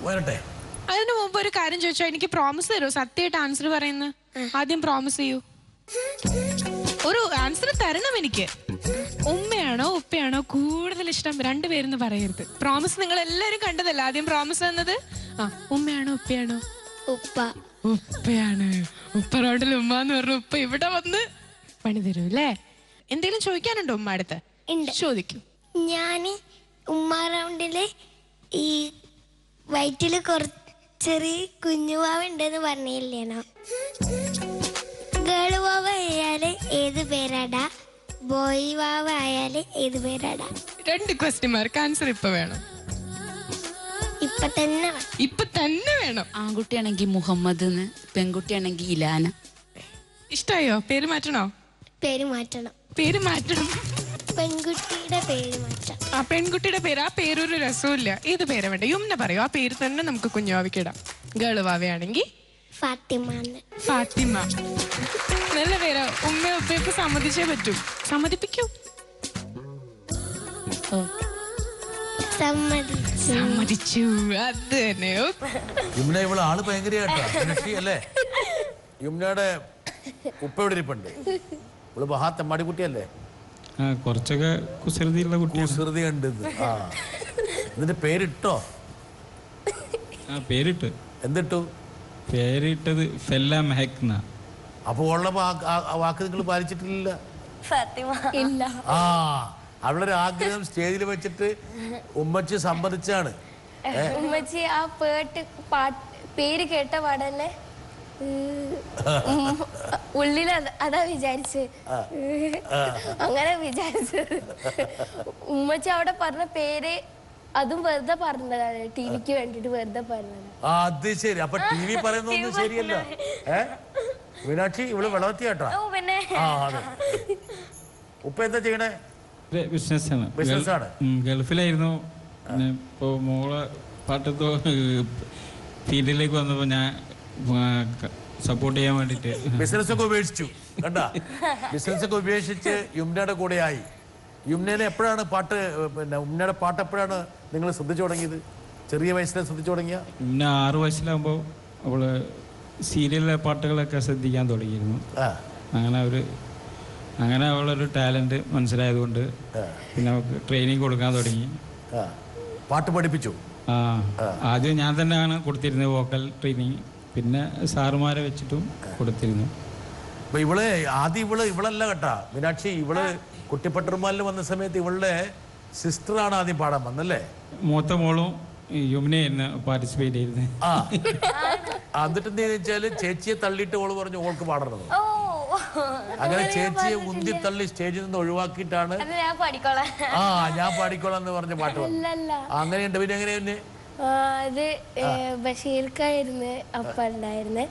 വരട്ടെ. അതിനു മുമ്പ് ഒരു കാര്യം ചോദിച്ചോ, എനിക്ക് പ്രോമിസ് തരുമോ? സത്യമായിട്ട് ആൻസർ പറയുന്നത് ആദ്യം പ്രോമിസ് ചെയ്യൂ. ഒരു ആൻസർ തരണം എനിക്ക്. ഉമ്മയാണോ ഉപ്പയാണോ കൂടുതൽ ഇഷ്ടം? രണ്ടുപേരെന്ന് പറയരുത്. പ്രോമിസ് നിങ്ങൾ എല്ലാരും കണ്ടതല്ല. ആദ്യം പ്രോമിസ് തന്നത് ഉമ്മയാണോ ഉപ്പയാണോ? ഉപ്പ. ഉപ്പയാണ്. ഉപ്പ റോഡിൽ ഉമ്മ എന്ന് പറഞ്ഞ ഉപ്പ ഇവിടെ വന്ന് പണി തരൂ അല്ലേ? എന്തെങ്കിലും ചോദിക്കാനുണ്ടോ ഉമ്മ അടുത്ത്? ചോദിക്കും. ഞാന് ഉമ്മ റൗണ്ടില് ഈ വയറ്റില് ചെറിയ കുഞ്ഞുവാവ ഉണ്ടെന്ന് പറഞ്ഞില്ലേനോ? ഗേള് വാവ ആയാല് ഏത് പേരാടാ? ബോയ് വാവ ആയാല് ഏത് പേരാടാ? 2 ക്വസ്റ്റ്യൻ മാർക്ക്. ആൻസർ ഇപ്പൊ വേണം. ഇപ്പൊ തന്നെ വേണം. ആൺകുട്ടിയാണെങ്കിൽ മുഹമ്മദ്, പെൺകുട്ടിയാണെങ്കിൽ ഇലാന. ഇഷ്ടായോ? പേര് മാറ്റണോ? പേര് മാറ്റണം. പേര് മാറ്റണം. പെൺകുട്ടിയുടെ പേര് മാറ്റാം. പെൺകുട്ടിയുടെ പേര്. ആ പേരൊരു രസമില്ല. ഏത് പേരാ വേണ്ട? യുമ്ന പറയോ? ആ പേര് തന്നെ നമുക്ക് കുഞ്ഞുവാവിക്കിടാം. ഗേള് വാവയാണെങ്കിൽ ഫാത്തിമ. ഫാത്തിമ നല്ല പേരാ. ഉമ്മ ഉപ്പയൊക്കെ സമ്മതിച്ചേ പറ്റൂ. സമ്മതിപ്പിക്കൂ. സമ്മതിച്ചു. അത് തന്നെ. യുമ്ന ഇവള് ആള് ഭയങ്കരമായിട്ടാ അല്ലേ? യുമ്നയുടെ ഉപ്പ ഇവിടെ ഇരിപ്പുണ്ട്. ഇവള് മഹാത്തമ്മാടി കുട്ടിയല്ലേ? കുറച്ചൊക്കെ കുസൃതിയുള്ള കുസൃതി ഉണ്ട്. ഇതിന്റെ പേരിട്ടോ? പേരിട്ട്. എന്തിട്ടു? പേരിട്ടത് ഫെല്ല മെഹക്ന. അപ്പൊ ഉള്ള വാക്ക് നിങ്ങൾ പാലിച്ചിട്ടില്ല. ഇല്ല. അവളൊരു ആഗ്രഹം സ്റ്റേജിൽ വെച്ചിട്ട് ഉമ്മച്ചി സമ്മതിച്ചാണ്. ഉമ്മച്ചി ആ പേര് കേട്ട പാടന്നെ ഉള്ളിൽ അതാ വിചാരിച്ച് അങ്ങനെ വിചാരിച്ചത്. ഉമ്മച്ചി അവിടെ പറഞ്ഞ പേര് അതും വെറുതെ പറഞ്ഞതാണ്. ടിവിക്ക് വേണ്ടിട്ട് വെറുതെ പറഞ്ഞതാണ്. അത് ശരി. അപ്പൊ ടി വി പറയുന്നൊന്നും ശരിയല്ല. മീനാക്ഷി ഇവള് വളർത്തിയാട്ടാ. അതെ. ഉപ്പ എന്താ ചെയ്യണേ? ബിസിനസ്സാണ്. ഗൾഫിലായിരുന്നു. ഇപ്പോ മോളെ പാട്ടത്തോ ഫീൽഡിലേക്ക് വന്നപ്പോ ഞാൻ സപ്പോർട്ട് ചെയ്യാൻ വേണ്ടിട്ട് ബിസിനസ്സൊക്കെ ഉപേക്ഷിച്ചു. കണ്ടാ? ബിസിനസ്സൊക്കെ ഉപേക്ഷിച്ച് യുമ്നയുടെ കൂടെ ആയി. യുമ്നയിലെ എപ്പോഴാണ് പാട്ട്, പിന്നെ ഉമ്നയുടെ പാട്ട് എപ്പോഴാണ് നിങ്ങൾ ശ്രദ്ധിച്ചു തുടങ്ങിയത്? ചെറിയ വയസ്സിലെ ശ്രദ്ധിച്ചു തുടങ്ങിയ? പിന്നെ 6 വയസ്സിലാകുമ്പോൾ അവള് സീരിയലിലെ പാട്ടുകളൊക്കെ ശ്രദ്ധിക്കാൻ തുടങ്ങിയിരുന്നു. അങ്ങനെ അവളൊരു ടാലന്റ് മനസ്സിലായതുകൊണ്ട് പിന്നെ അവൾക്ക് ട്രെയിനിങ് കൊടുക്കാൻ തുടങ്ങി. പാട്ട് പഠിപ്പിച്ചു? ആദ്യം ഞാൻ തന്നെയാണ് കൊടുത്തിരുന്നത് വോക്കൽ ട്രെയിനിങ്. പിന്നെ സാറുമാരെ വെച്ചിട്ടും കൊടുത്തിരുന്നു. അപ്പൊ ഇവളല്ല കേട്ടാ മീനാക്ഷി. ഇവള് കുട്ടിപ്പട്ടർമാലിൽ വന്ന സമയത്ത് ഇവളുടെ സിസ്റ്ററാണ് ആദ്യം പാടാൻ വന്നല്ലേ? മൂത്ത മോളും യുമ്നയായിരുന്നു പാർട്ടിസിപ്പേറ്റ് ചെയ്തത്. എന്നിട്ട് എന്താന്ന് വെച്ചാല് ചേച്ചിയെ തള്ളിയിട്ട് ഓള് പറഞ്ഞു ഓൾക്ക് പാടണത്. അങ്ങനെ ചേച്ചിയെ ഉന്തി തള്ളി സ്റ്റേജിൽ നിന്ന് ഒഴിവാക്കിയിട്ടാണ് ഞാൻ പാടിക്കോളാം എന്ന് പറഞ്ഞ പാട്ട് വന്നു. അങ്ങനെയുണ്ട്. പിന്നെ എങ്ങനെയാണ്? അത് ബഷീർക്കായിരുന്നു അപ്പ ഉണ്ടായിരുന്നെ.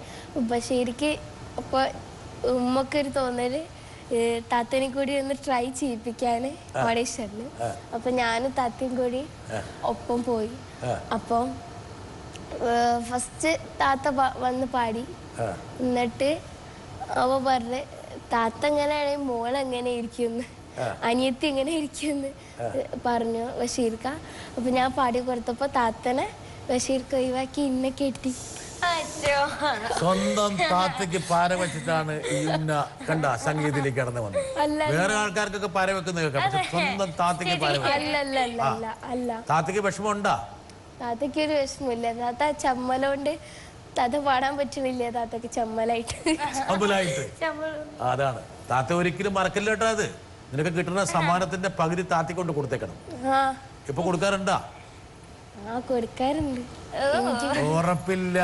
ബഷീർക്ക് അപ്പൊ ഉമ്മക്കൊരു തോന്നല് താത്തനെ കൂടി ഒന്ന് ട്രൈ ചെയ്യിപ്പിക്കാന് ഓഡീഷന്. അപ്പൊ ഞാനും താത്തയും കൂടി ഒപ്പം പോയി. അപ്പം ഫസ്റ്റ് താത്ത വന്ന് പാടി. എന്നിട്ട് അവ പറഞ്ഞ് താത്ത എങ്ങനെയാണെങ്കിൽ മോളെങ്ങനെ ഇരിക്കുന്ന്, അനിയത്തി എങ്ങനെ ഇരിക്കുന്ന് പറഞ്ഞു ബഷീർക്ക. അപ്പൊ ഞാൻ പാടി കൊടുത്തപ്പോ താത്തനെ ബഷീർക്ക് ഒഴിവാക്കി ഇന്നെ കെട്ടി. സ്വന്തം താത്തയ്ക്ക് പാര വെച്ചിട്ടാണ് ഈ യുമ്ന കണ്ട സംഗീതത്തിലേക്ക് കടന്നു വന്നത്. വേറെ ആൾക്കാർക്കൊക്കെ പാര വെക്കുന്ന കേൾക്കാം. പക്ഷെ സ്വന്തം താത്തയ്ക്ക് പാര വെക്കും. താത്തയ്ക്ക് വിഷമമുണ്ടാ? താത്തയ്ക്ക് ഒരു വിഷമില്ല. താത്ത ചമ്മലോണ്ട് താത്ത പാടാൻ പറ്റുന്നില്ല. താത്തക്ക് ചമ്മലായിട്ട്. അതാണ്. താത്ത ഒരിക്കലും മറക്കില്ല കേട്ടോ. അത് നിനക്ക് കിട്ടുന്ന സമ്മാനത്തിന്റെ പകുതി താത്തിക്കൊണ്ട് കൊടുത്തേക്കണം. ഇപ്പൊ കൊടുക്കാറുണ്ടാ? കൊടുക്കാറുണ്ട്. ഉറപ്പില്ല.